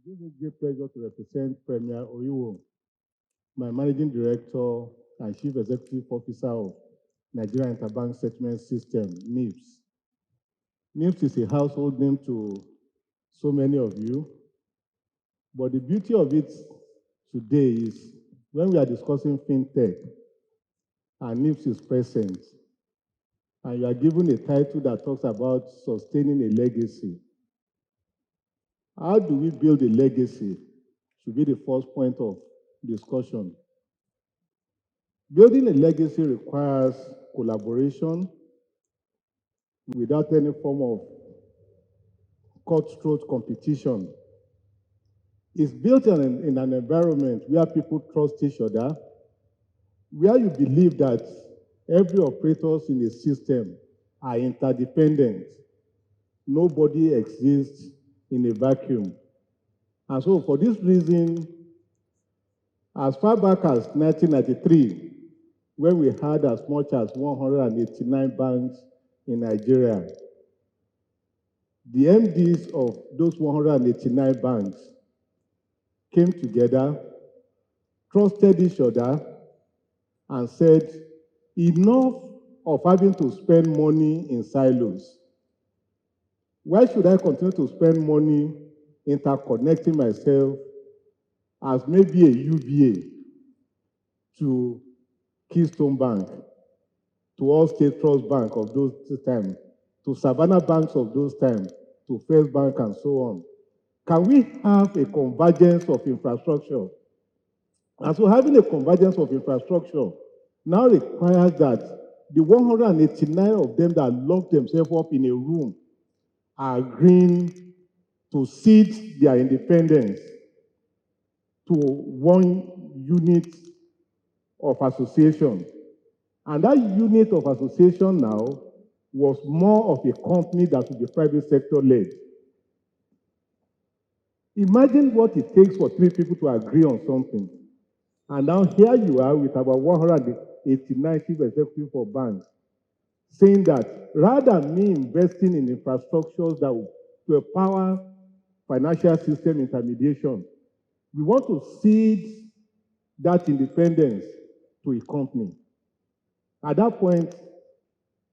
gives me great pleasure to represent Premier Oyiwo, my Managing Director and Chief Executive Officer of Nigeria Interbank Settlement System, NIPS. NIPS is a household name to so many of you, but the beauty of it today is when we are discussing Fintech and NIPS is present, and you are given a title that talks about sustaining a legacy. How do we build a legacy? Should be the first point of discussion. Building a legacy requires collaboration without any form of cutthroat competition. It's built in an environment where people trust each other, where you believe that every operators in the system are interdependent. Nobody exists in a vacuum. And so for this reason, as far back as 1993, when we had as much as 189 banks in Nigeria, the MDs of those 189 banks came together, trusted each other, and said, enough of having to spend money in silos. Why should I continue to spend money interconnecting myself as maybe a UBA to Keystone Bank, to All State Trust Bank of those times, to Savannah Banks of those times, to First Bank and so on? Can we have a convergence of infrastructure? And so having a convergence of infrastructure now requires that the 189 of them that locked themselves up in a room are agreeing to cede their independence to one unit of association. And that unit of association now was more of a company that would be private sector led. Imagine what it takes for three people to agree on something. And now here you are with about 189 chief executives for banks saying that rather than me investing in infrastructures that will empower financial system intermediation, we want to cede that independence to a company. At that point,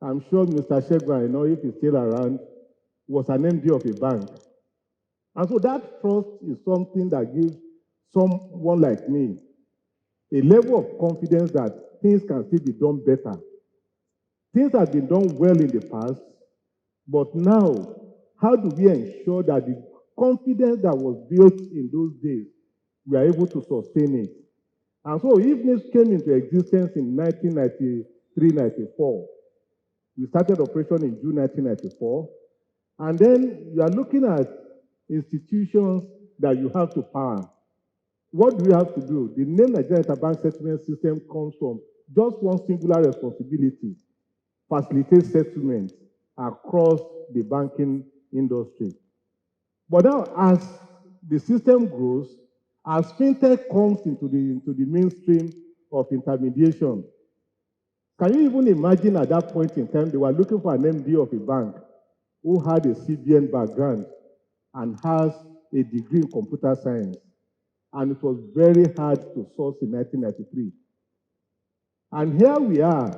I'm sure Mr. Shegwa, if he's still around, was an MD of a bank. And so that trust is something that gives someone like me a level of confidence that things can still be done better. Things have been done well in the past, but now, how do we ensure that the confidence that was built in those days, we are able to sustain it? And so if this came into existence in 1993-94, we started operation in June 1994, and then you are looking at institutions that you have to power. What do we have to do? The name Nigeria Interbank Settlement System comes from just one singular responsibility: facilitate settlement across the banking industry. But now, as the system grows, as fintech comes into the mainstream of intermediation, can you even imagine at that point in time, they were looking for an MD of a bank who had a CBN background and has a degree in computer science. And it was very hard to source in 1993. And here we are.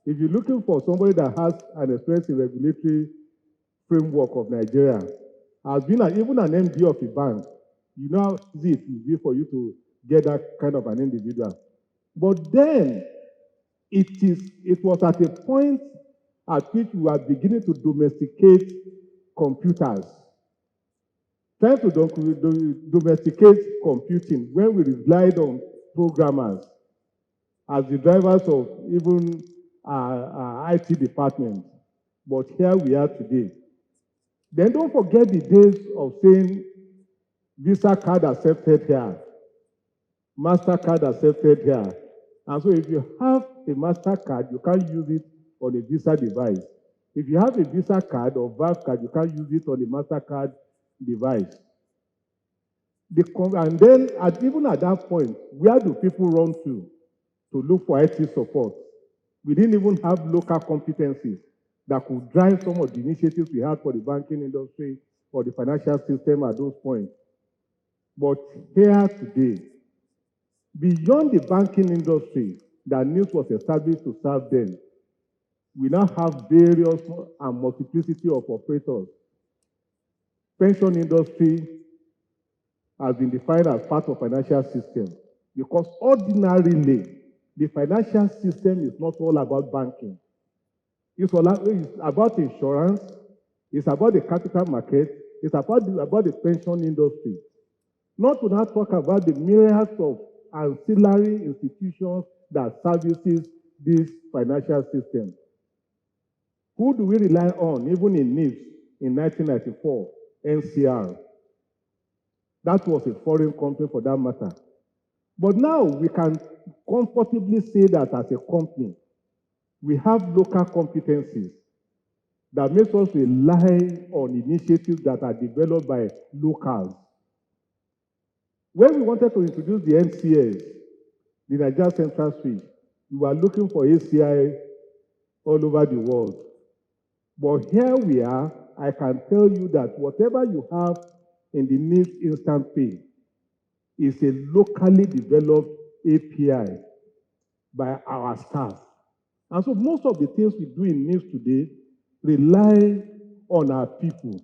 If you're looking for somebody that has an experience in regulatory framework of Nigeria, has been even an MD of a bank, you know how easy it will be for you to get that kind of an individual. But then, it was at a point at which we were beginning to domesticate computers. Trying to domesticate computing when we relied on programmers as the drivers of even our IT department. But here we are today. Then don't forget the days of saying Visa card accepted here, MasterCard accepted here. And so if you have a MasterCard, you can't use it on a Visa device. If you have a Visa card or VAF card, you can't use it on a MasterCard device. And then, even at that point, where do people run to look for IT support? We didn't even have local competencies that could drive some of the initiatives we had for the banking industry or the financial system at those points. But here today, beyond the banking industry that NIPS was established to serve them, we now have various and multiplicity of operators. Pension industry has been defined as part of financial system because ordinarily, the financial system is not all about banking. It's about insurance, it's about the capital market, it's about the pension industry. Not to not talk about the myriads of ancillary institutions that services this financial system. Who do we rely on, even in NIPS in 1994? NCR. That was a foreign company for that matter. But now we can comfortably say that as a company, we have local competencies that makes us rely on initiatives that are developed by locals. When we wanted to introduce the NCS, the Nigeria Central Switch, we were looking for ACI all over the world. But here we are, I can tell you that whatever you have in the NIPS Instant Pay is a locally developed API by our staff. And so most of the things we do in NIPS today rely on our people.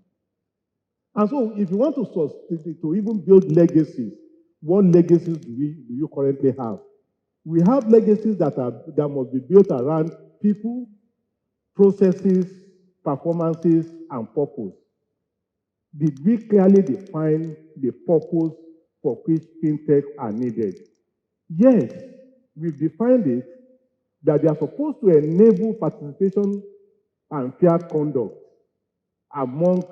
And so if you want to even build legacies, what legacies do you currently have? We have legacies that must be built around people, processes, performances, and purpose. Did we clearly define the purpose for which fintech are needed? Yes, we've defined it, that they are supposed to enable participation and fair conduct among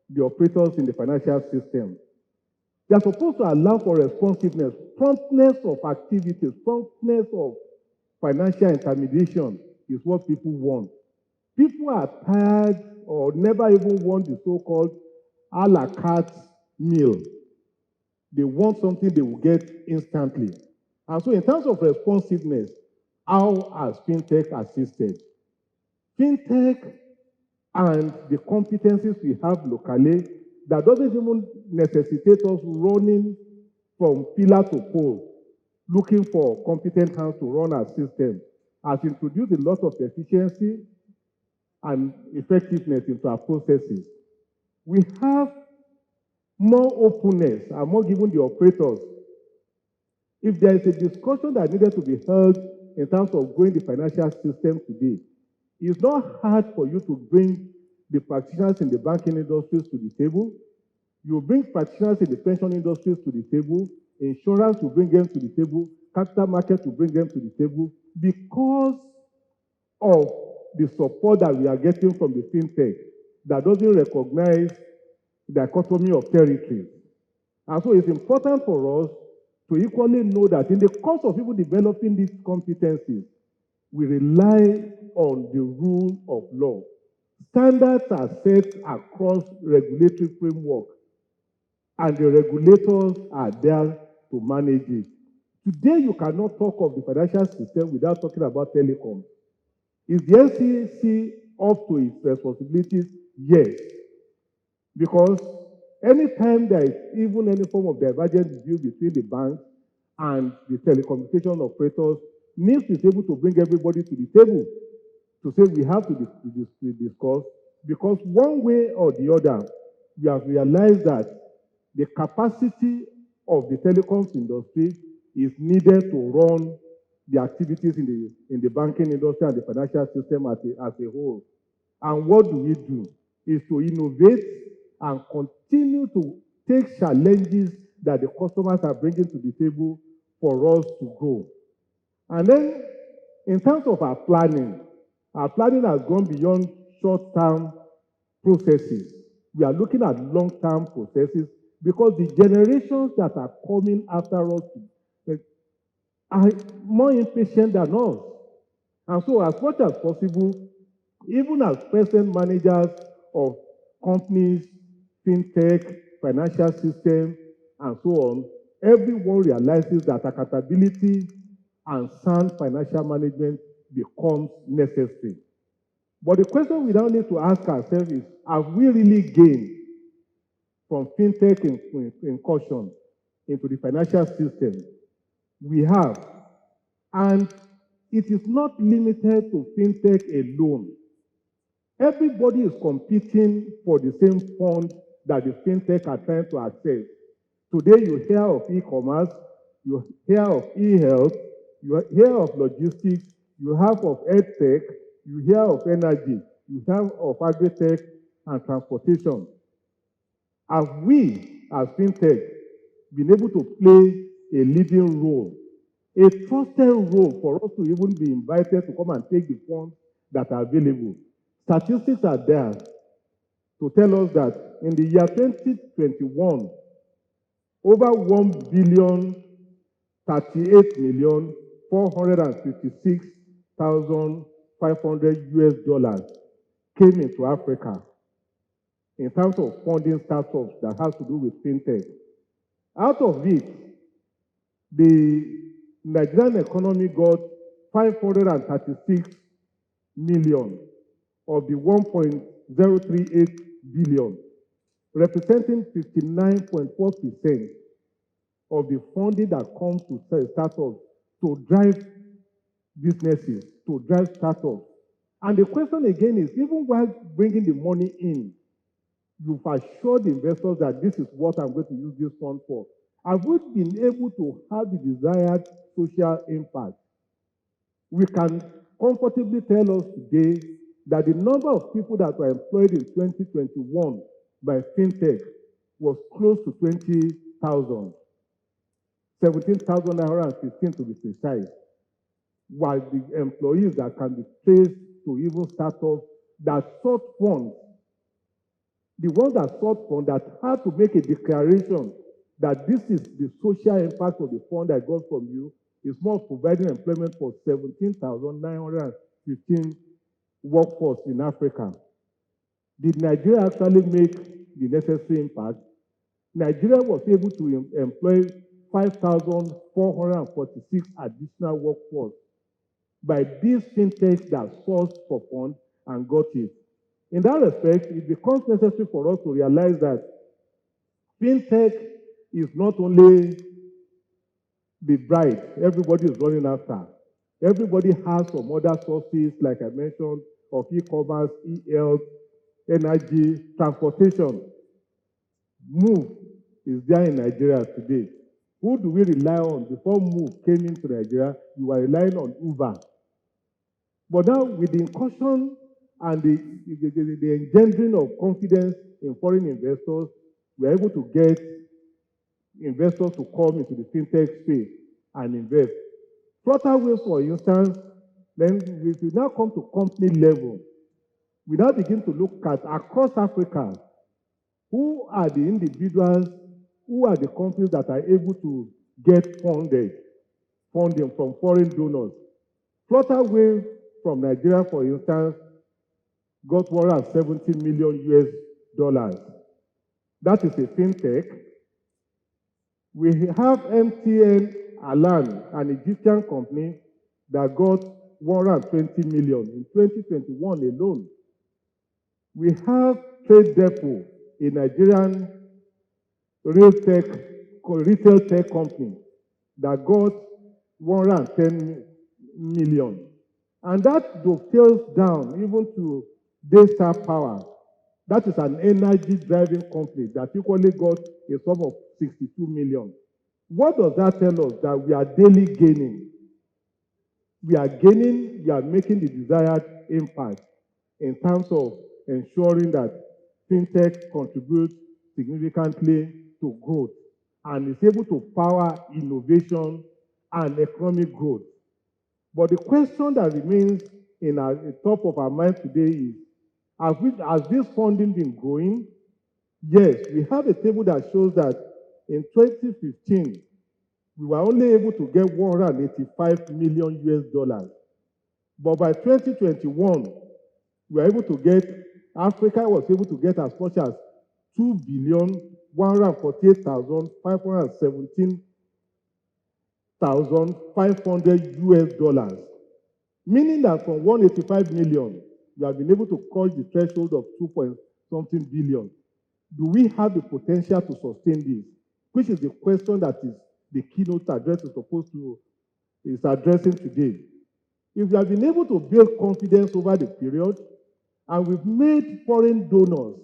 the operators in the financial system. They are supposed to allow for responsiveness, promptness of activities, promptness of financial intermediation is what people want. People are tired or never even want the so-called a la carte meal. They want something they will get instantly. And so in terms of responsiveness, how has fintech assisted? Fintech and the competencies we have locally, that doesn't even necessitate us running from pillar to pole, looking for competent hands to run our system, has introduced a lot of efficiency and effectiveness into our processes. We have more openness among even the operators. If there is a discussion that needed to be held in terms of growing the financial system today, it's not hard for you to bring the practitioners in the banking industries to the table. You bring practitioners in the pension industries to the table. Insurance will bring them to the table. Capital market will bring them to the table because of the support that we are getting from the fintech that doesn't recognize the dichotomy of territories. And so it's important for us to equally know that in the course of even developing these competencies, we rely on the rule of law. Standards are set across regulatory framework, and the regulators are there to manage it. Today, you cannot talk of the financial system without talking about telecom. Is the NCC up to its responsibilities? Yes. Because anytime there is even any form of divergent view between the banks and the telecommunication operators, NIPS is able to bring everybody to the table to say we have to discuss, because one way or the other, we have realized that the capacity of the telecoms industry is needed to run the activities in the banking industry and the financial system as a whole. And what do we do? Is to innovate and continue to take challenges that the customers are bringing to the table for us to grow. And then, in terms of our planning has gone beyond short-term processes. We are looking at long-term processes because the generations that are coming after us are more impatient than us. And so, as much as possible, even as present managers of companies, fintech, financial system, and so on, everyone realizes that accountability and sound financial management becomes necessary. But the question we now need to ask ourselves is, have we really gained from fintech incursion? into the financial system. We have. And it is not limited to fintech alone. Everybody is competing for the same fund that the fintech are trying to access. Today, you hear of e-commerce, you hear of e-health, you hear of logistics, you have of edtech, you hear of energy, you have of agri-tech and transportation. Have we, as fintech, been able to play a leading role, a trusted role for us to even be invited to come and take the funds that are available? Statistics are there to tell us that in the year 2021, over 1,038,456,500 US dollars came into Africa in terms of funding startups that has to do with fintech. Out of it, the Nigerian economy got 536 million of the 1.038 billion, representing 59.4% of the funding that comes to startups to drive businesses, to drive startups. And the question again is, even while bringing the money in, you've assured investors that this is what I'm going to use this fund for. Have we been able to have the desired social impact? We can comfortably tell us today that the number of people that were employed in 2021 by fintech was close to 20,000, 17,915 to be precise, while the employees that can be traced to even startups that sought funds, the ones that sought funds that had to make a declaration that this is the social impact of the fund I got from you, is more providing employment for 17,915 workforce in Africa. Did Nigeria actually make the necessary impact? Nigeria was able to employ 5,446 additional workforce by these fintechs that sourced for funds and got it. In that respect, it becomes necessary for us to realize that fintech is not only the bride everybody is running after. Everybody has some other sources, like I mentioned, of e-commerce, e-health, energy, transportation. Move is there in Nigeria today. Who do we rely on? Before Move came into Nigeria, you were relying on Uber. But now, with the incursion and the engendering of confidence in foreign investors, we are able to get investors to come into the fintech space and invest. Flutterwave, for instance, then if we now come to company level, we now begin to look at across Africa, who are the individuals, who are the companies that are able to get funding from foreign donors. Flutterwave from Nigeria, for instance, got $170 million US dollars. That is a fintech. We have MTN Alan, an Egyptian company that got 120 million in 2021 alone. We have Trade Depot, a Nigerian retail tech company that got 110 million. And that dovetails down even to Daystar Power. That is an energy driving company that equally got a sum of 62 million. What does that tell us? That we are daily gaining. We are gaining, we are making the desired impact in terms of ensuring that fintech contributes significantly to growth and is able to power innovation and economic growth. But the question that remains in the top of our mind today is, has this funding been growing? Yes, we have a table that shows that in 2015, we were only able to get 185 million US dollars. But by 2021, we were able to get, Africa was able to get as much as 2,148,517,500 US dollars. Meaning that from 185 million, we have been able to cross the threshold of 2 point something billion. Do we have the potential to sustain this? which is the question that is the keynote address is addressing today. If we have been able to build confidence over the period, and we've made foreign donors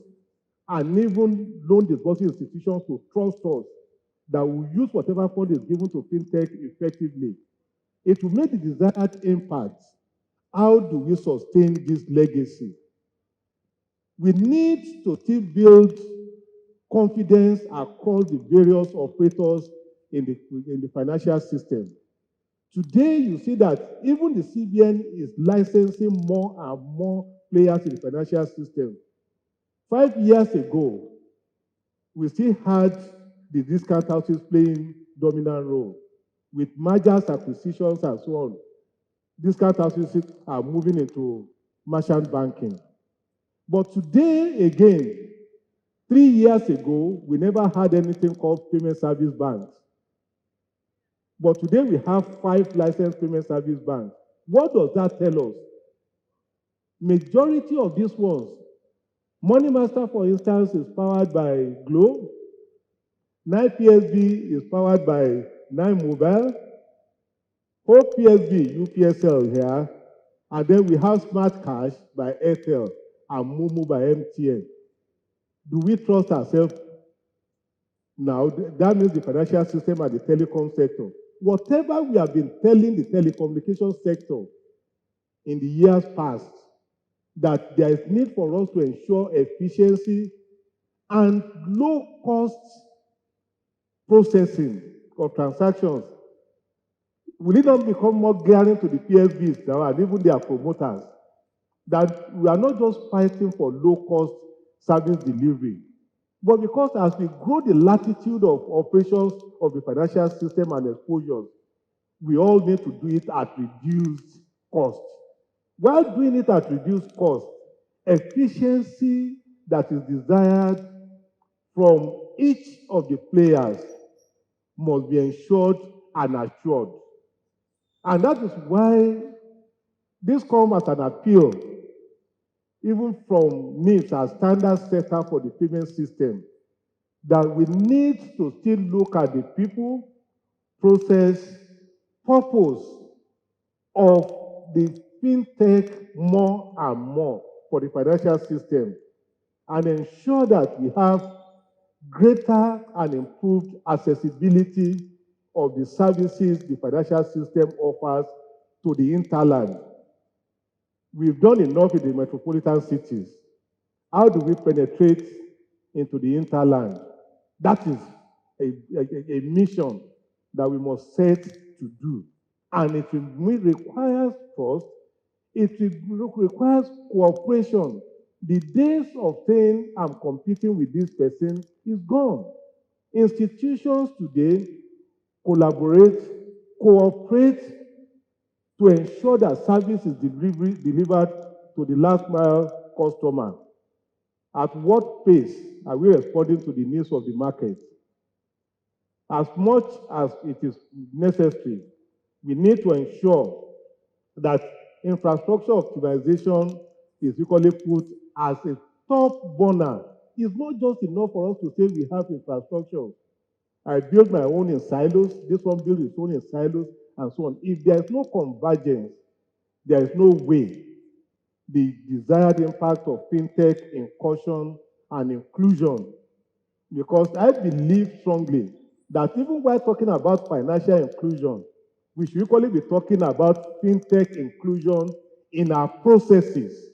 and even loan disbursing institutions to trust us that will use whatever fund is given to fintech effectively, it will make the desired impact. How do we sustain this legacy? We need to still build confidence across the various operators in the financial system. Today, you see that even the CBN is licensing more and more players in the financial system. 5 years ago, we still had the discount houses playing dominant role. With mergers, acquisitions, and so on, discount houses are moving into merchant banking. But today, again, 3 years ago, we never had anything called payment service banks. But today, we have 5 licensed payment service banks. What does that tell us? Majority of these ones, Money Master, for instance, is powered by Glo. 9PSB is powered by 9Mobile. OPSB, UPSL here. And then we have Smart Cash by Airtel and Momo by MTN. Do we trust ourselves now? That means the financial system and the telecom sector. Whatever we have been telling the telecommunications sector in the years past, that there is need for us to ensure efficiency and low-cost processing of transactions. Will it not become more glaring to the PSBs now and even their promoters that we are not just fighting for low-cost service delivery, but because as we grow the latitude of operations of the financial system and exposures, we all need to do it at reduced cost. While doing it at reduced cost, efficiency that is desired from each of the players must be ensured and assured. And that is why this comes as an appeal, even from NIPS as standard setter for the payment system, that we need to still look at the people, process, purpose of the fintech more and more for the financial system, and ensure that we have greater and improved accessibility of the services the financial system offers to the hinterland. We've done enough in the metropolitan cities. How do we penetrate into the hinterland? That is a mission that we must set to do. And it requires trust. It requires cooperation. The days of saying I'm competing with this person is gone. Institutions today collaborate, cooperate to ensure that service is delivered to the last mile customer. At what pace are we responding to the needs of the market? As much as it is necessary, we need to ensure that infrastructure optimization is equally put as a top burner. It's not just enough for us to say we have infrastructure. I build my own in silos, this one builds its own in silos, and so on. If there is no convergence, there is no way the desired impact of fintech inclusion and inclusion. Because I believe strongly that even while talking about financial inclusion, we should equally be talking about fintech inclusion in our processes.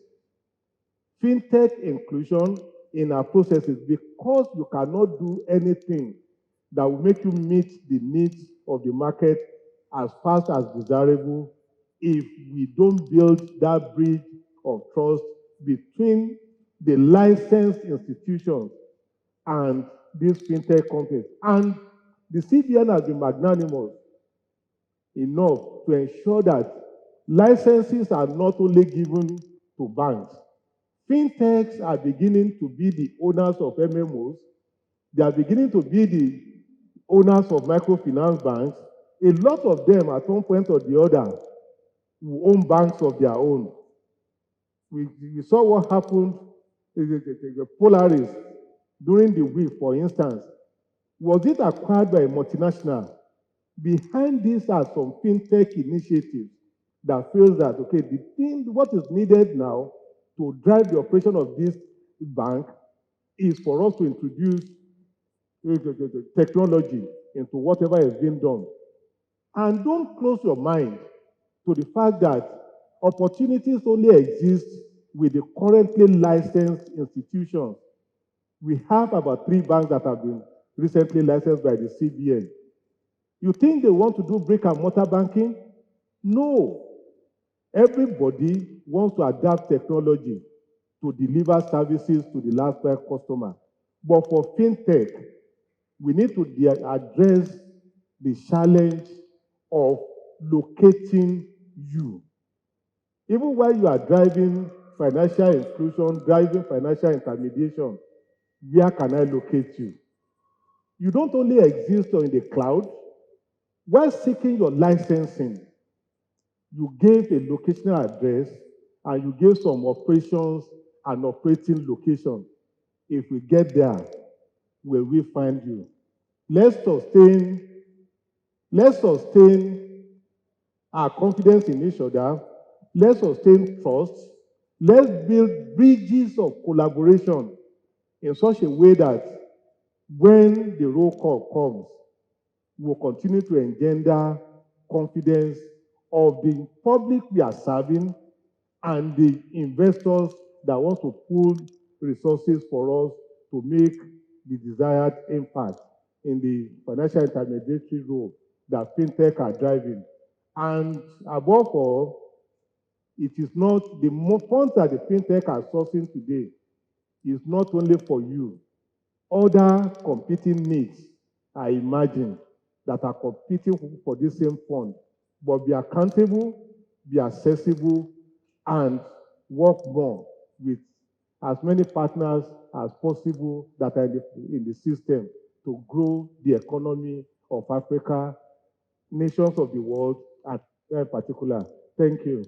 Fintech inclusion in our processes, because you cannot do anything that will make you meet the needs of the market as fast as desirable if we don't build that bridge of trust between the licensed institutions and these fintech companies. And the CBN has been magnanimous enough to ensure that licenses are not only given to banks. Fintechs are beginning to be the owners of MMOs. They are beginning to be the owners of microfinance banks. A lot of them, at one point or the other, will own banks of their own. We saw what happened in the Polaris during the week, for instance, Was it acquired by a multinational? Behind this are some fintech initiatives that feels that, okay, what is needed now to drive the operation of this bank is for us to introduce technology into whatever is being done. And don't close your mind to the fact that opportunities only exist with the currently licensed institutions. We have about 3 banks that have been recently licensed by the CBN. You think they want to do brick and mortar banking? No. Everybody wants to adapt technology to deliver services to the last mile customer. But for fintech, we need to address the challenge of locating you. Even while you are driving financial inclusion, driving financial intermediation, where can I locate you? You don't only exist in the cloud. While seeking your licensing, you gave a locational address and you gave some operations and operating location. If we get there, will we find you? Let's sustain our confidence in each other. Let's sustain trust. Let's build bridges of collaboration in such a way that when the roll call comes, we'll continue to engender confidence of the public we are serving and the investors that want to pool resources for us to make the desired impact in the financial intermediary role that fintech are driving. And above all, it is not the funds that the fintech are sourcing today is not only for you. Other competing needs are emerging that are competing for this same fund, but be accountable, be accessible, and work more with as many partners as possible that are in the system to grow the economy of Africa, nations of the world, and in particular. Thank you.